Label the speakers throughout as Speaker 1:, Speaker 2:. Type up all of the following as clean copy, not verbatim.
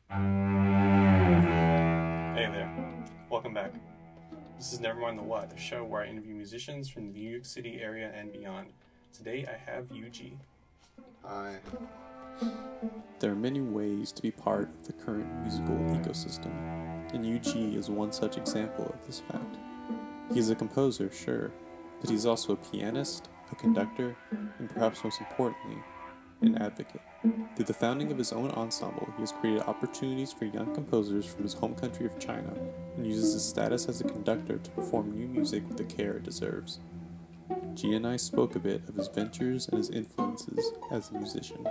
Speaker 1: Hey there, welcome back. This is Nevermind the What, a show where I interview musicians from the New York City area and beyond. Today I have UG.
Speaker 2: Hi.
Speaker 3: There are many ways to be part of the current musical ecosystem, and UG is one such example of this fact. He is a composer, sure, but he's also a pianist, a conductor, and perhaps most importantly, an advocate. Through the founding of his own ensemble, he has created opportunities for young composers from his home country of China and uses his status as a conductor to perform new music with the care it deserves. G and I spoke a bit of his ventures and his influences as a musician.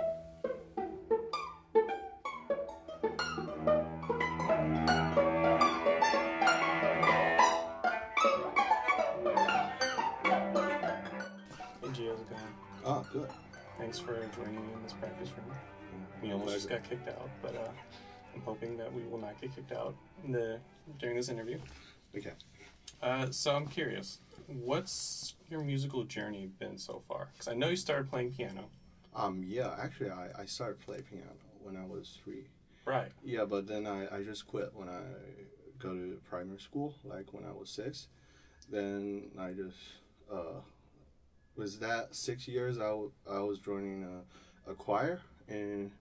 Speaker 1: Hey G, how's it going?
Speaker 2: Oh, good.
Speaker 1: Thanks for joining me in this practice room. We almost just got kicked out, but I'm hoping that we will not get kicked out during this interview.
Speaker 2: Okay.
Speaker 1: So I'm curious, what's your musical journey been so far? Because I know you started playing piano.
Speaker 2: Yeah, actually, I started playing piano when I was 3.
Speaker 1: Right.
Speaker 2: Yeah, but then I just quit when I go to primary school, like when I was 6. Then I just, was that 6 years I was joining a choir in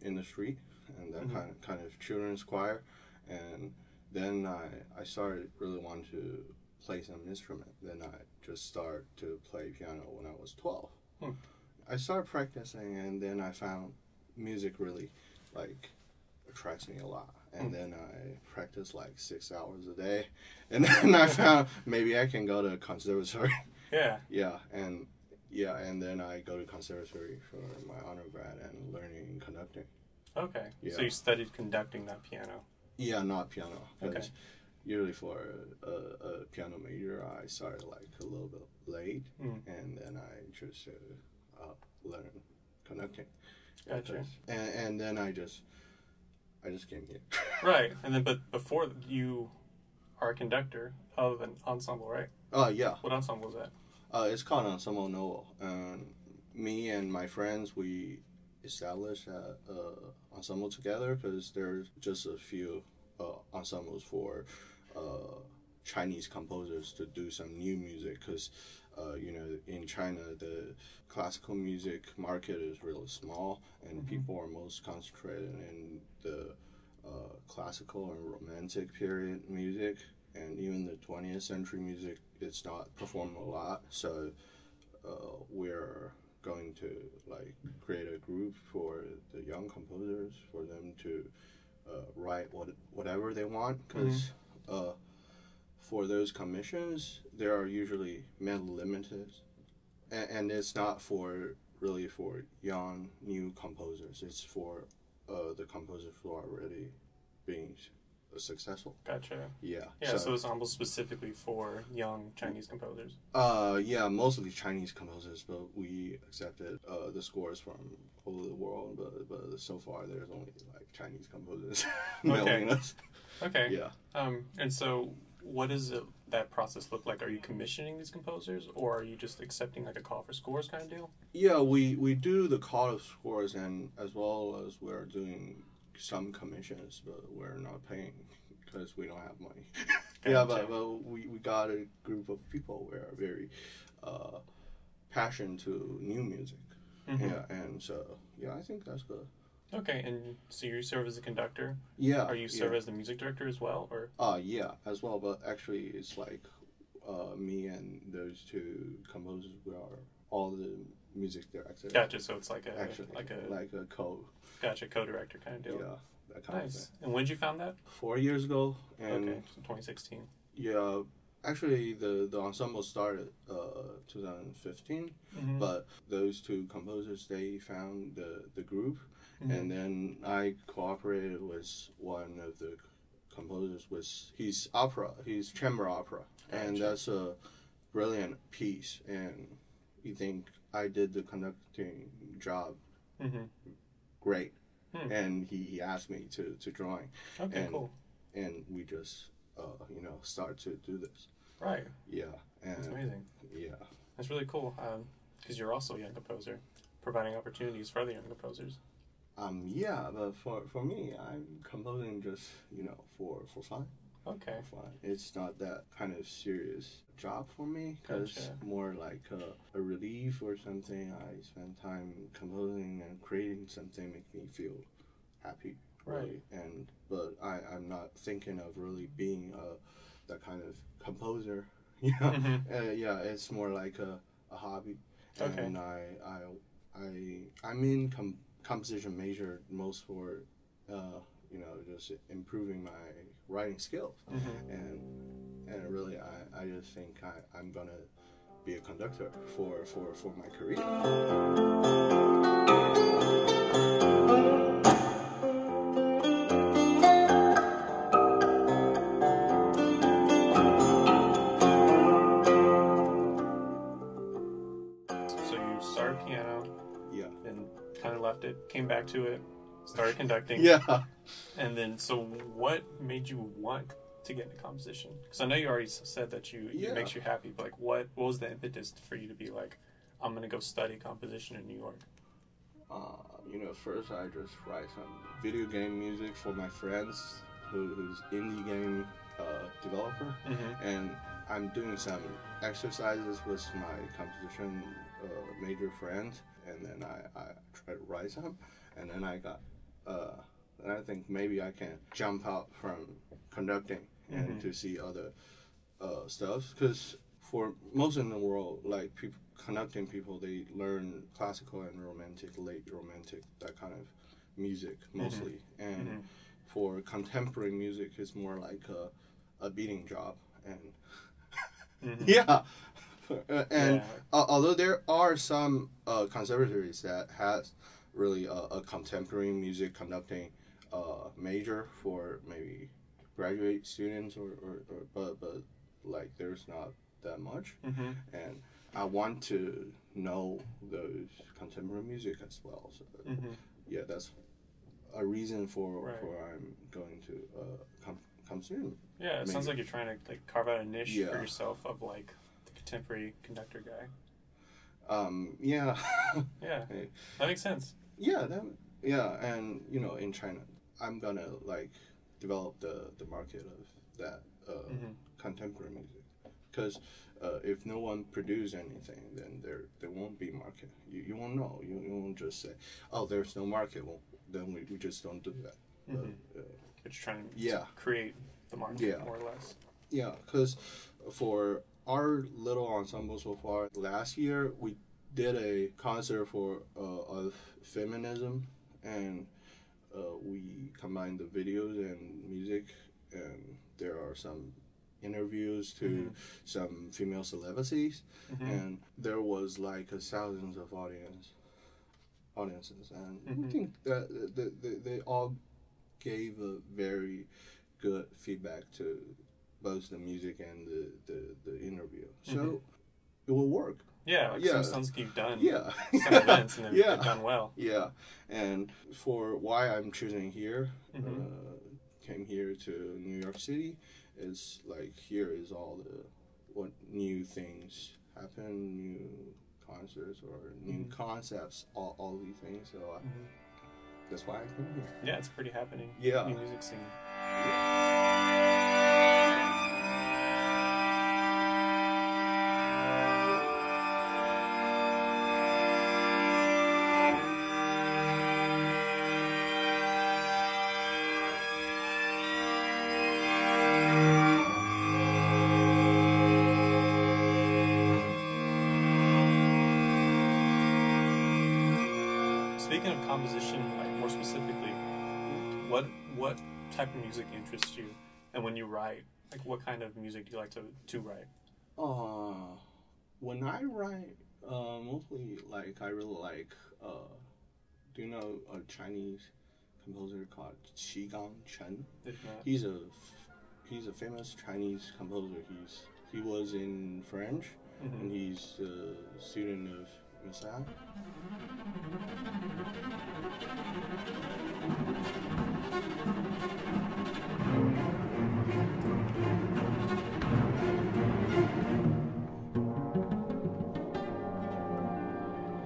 Speaker 2: the street, and that kind of children's choir, and then I started really wanting to play some instrument. Then I just started to play piano when I was 12. I started practicing, and then I found music really like attracts me a lot. And then I practiced like 6 hours a day, and then I found maybe I can go to conservatory.
Speaker 1: Yeah.
Speaker 2: And then I go to conservatory for my undergrad and learning conducting.
Speaker 1: Okay.
Speaker 2: Yeah.
Speaker 1: So you studied conducting, not piano.
Speaker 2: Yeah, not piano. Because
Speaker 1: Okay.
Speaker 2: usually for a piano major, I started like a little bit late, and then I just learn conducting.
Speaker 1: Gotcha.
Speaker 2: And then I just came here.
Speaker 1: Right. And then, but before you are a conductor of an ensemble, right?
Speaker 2: Yeah.
Speaker 1: What ensemble was that?
Speaker 2: It's called Ensemble Novel, and me and my friends, we established an ensemble together because there's just a few ensembles for Chinese composers to do some new music, because in China the classical music market is really small, and people are most concentrated in the classical and romantic period music, and even the 20th century music, it's not performed a lot. So we're going to like create a group for the young composers, for them to write whatever they want, because for those commissions, they are usually limited, and it's not really for young new composers. It's for the composers who are already being successful.
Speaker 1: Gotcha.
Speaker 2: Yeah.
Speaker 1: So ensemble specifically for young Chinese composers.
Speaker 2: Yeah, mostly Chinese composers, but we accepted the scores from all over the world. But so far, there's only like Chinese composers mailing us.
Speaker 1: Okay.
Speaker 2: Yeah.
Speaker 1: And so, what does that process look like? Are you commissioning these composers, or are you just accepting like a call for scores kind of deal?
Speaker 2: Yeah, we do the call of scores, and as well as we're doing some commissions, but we're not paying because we don't have money.
Speaker 1: Gotcha.
Speaker 2: Yeah, but we got a group of people who are very passionate to new music. Yeah, and so I think that's good.
Speaker 1: Okay, and so you serve as a conductor?
Speaker 2: Yeah.
Speaker 1: Are you serve as the music director as well, or?
Speaker 2: Yeah, as well, but actually it's like me and those 2 composers, we are all the music directors.
Speaker 1: Gotcha. So it's like a co-director kind of deal.
Speaker 2: Yeah, that kind of thing.
Speaker 1: And when did you found that?
Speaker 2: 4 years ago. And
Speaker 1: okay, so 2016.
Speaker 2: Yeah, actually the ensemble started 2015, but those 2 composers, they found the group, and then I cooperated with one of the composers with his chamber opera, and that's a brilliant piece, and you think I did the conducting job great, and he asked me to join.
Speaker 1: Okay,
Speaker 2: and,
Speaker 1: cool.
Speaker 2: And we just start to do this.
Speaker 1: Right.
Speaker 2: Yeah. And
Speaker 1: that's amazing.
Speaker 2: Yeah.
Speaker 1: That's really cool, because you're also a young composer, providing opportunities for other young composers.
Speaker 2: Yeah, but for me, I'm composing just for fun.
Speaker 1: Okay.
Speaker 2: For fun. It's not that kind of serious job for me. Because
Speaker 1: Gotcha.
Speaker 2: more like a relief or something. I spend time composing and creating something make me feel happy.
Speaker 1: Right.
Speaker 2: But I'm not thinking of really being that kind of composer. Yeah. Yeah, it's more like a hobby.
Speaker 1: Okay.
Speaker 2: And I'm in composition major most for just improving my writing skills. And really I just think I'm gonna be a conductor for my career.
Speaker 1: So you started piano,
Speaker 2: Yeah.
Speaker 1: then kind of left it, came back to it, started conducting.
Speaker 2: Yeah.
Speaker 1: And then, so what made you want to get into composition? Because I know you already said that it makes you happy, but like, what was the impetus for you to be like, I'm gonna go study composition in New York?
Speaker 2: First I just write some video game music for my friends who's indie game developer, and I'm doing some exercises with my composition major friends, and then I try to write some, and then I got and I think maybe I can jump out from conducting and to see other stuff, because for most in the world, like conducting people, they learn classical and romantic, late romantic, that kind of music mostly. And for contemporary music, it's more like a beating job. And although there are some conservatories that has really a contemporary music conducting major for maybe graduate students, but like there's not that much. And I want to know those contemporary music as well. So yeah, that's a reason for I'm going to come soon.
Speaker 1: Yeah, it sounds like you're trying to like carve out a niche for yourself of like the contemporary conductor guy.
Speaker 2: Yeah.
Speaker 1: Yeah, that makes sense.
Speaker 2: Yeah, and in China, I'm gonna like develop the market of that contemporary music, because if no one produce anything, then there won't be market. You won't know. You won't just say, oh, there's no market. Well, then we just don't do that.
Speaker 1: You're just trying to create the market, more or less.
Speaker 2: Yeah, because for our little ensemble so far, last year we did a concert for of feminism, and we combined the videos and music, and there are some interviews to some female celebrities, and there was like thousands of audiences, and I think that they all gave a very good feedback to both the music and the interview, so it will work.
Speaker 1: Yeah, sounds like you've done some
Speaker 2: some
Speaker 1: events and they've done well.
Speaker 2: Yeah, and for why I'm choosing here, came here to New York City, is like here is all what new things happen, new concerts or new concepts, all these things. So that's why I came here.
Speaker 1: Yeah, it's pretty happening.
Speaker 2: Yeah,
Speaker 1: new music scene. Speaking of composition, like more specifically, what type of music interests you? And when you write, like what kind of music do you like to write?
Speaker 2: When I write, mostly like I really like. Do you know a Chinese composer called Qigang Chen? He's a famous Chinese composer. He was in French, and he's a student of Messiah.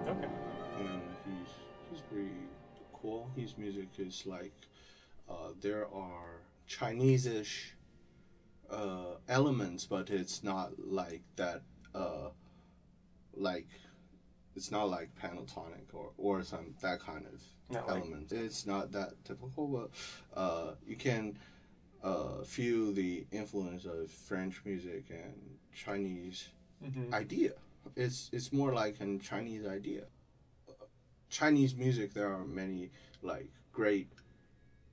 Speaker 2: Okay. And he's pretty cool. He's means like there are Chinese-ish elements, but it's not like that. Like it's not like pentatonic or some that kind of element. It's not that typical, but you can feel the influence of French music and Chinese idea. It's more like a Chinese idea. Chinese music, there are many like great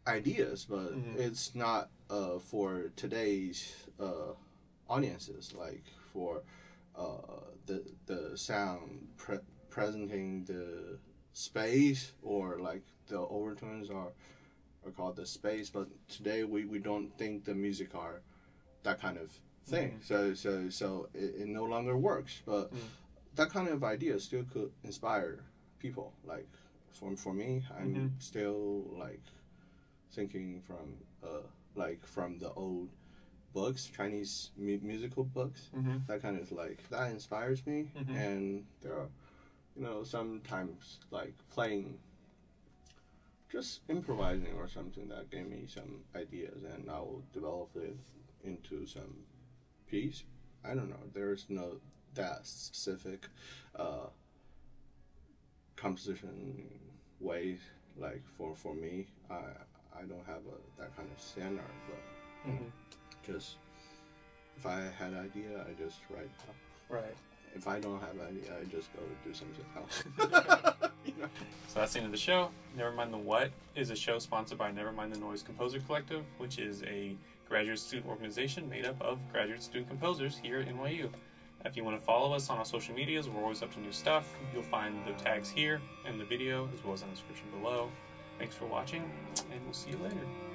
Speaker 2: ideas, but it's not for today's audiences. Like for the sound presenting the space, or like the overtones are called the space. But today we don't think the music are that kind of thing. So it no longer works. But that kind of idea still could inspire people. Like for me, I'm still like thinking from the old books, Chinese musical books. That kind of like that inspires me. And there are, sometimes like playing, just improvising or something that gave me some ideas, and I will develop it into some piece. I don't know. There's no that specific composition way. Like for me, I don't have that kind of standard, but just if I had an idea, I just write down.
Speaker 1: Right.
Speaker 2: If I don't have an idea, I just go do something else.
Speaker 1: So that's the end of the show. Nevermind the What is a show sponsored by Nevermind the Noise Composer Collective, which is a graduate student organization made up of graduate student composers here at NYU. If you want to follow us on our social medias, we're always up to new stuff. You'll find the tags here in the video, as well as in the description below. Thanks for watching, and we'll see you later.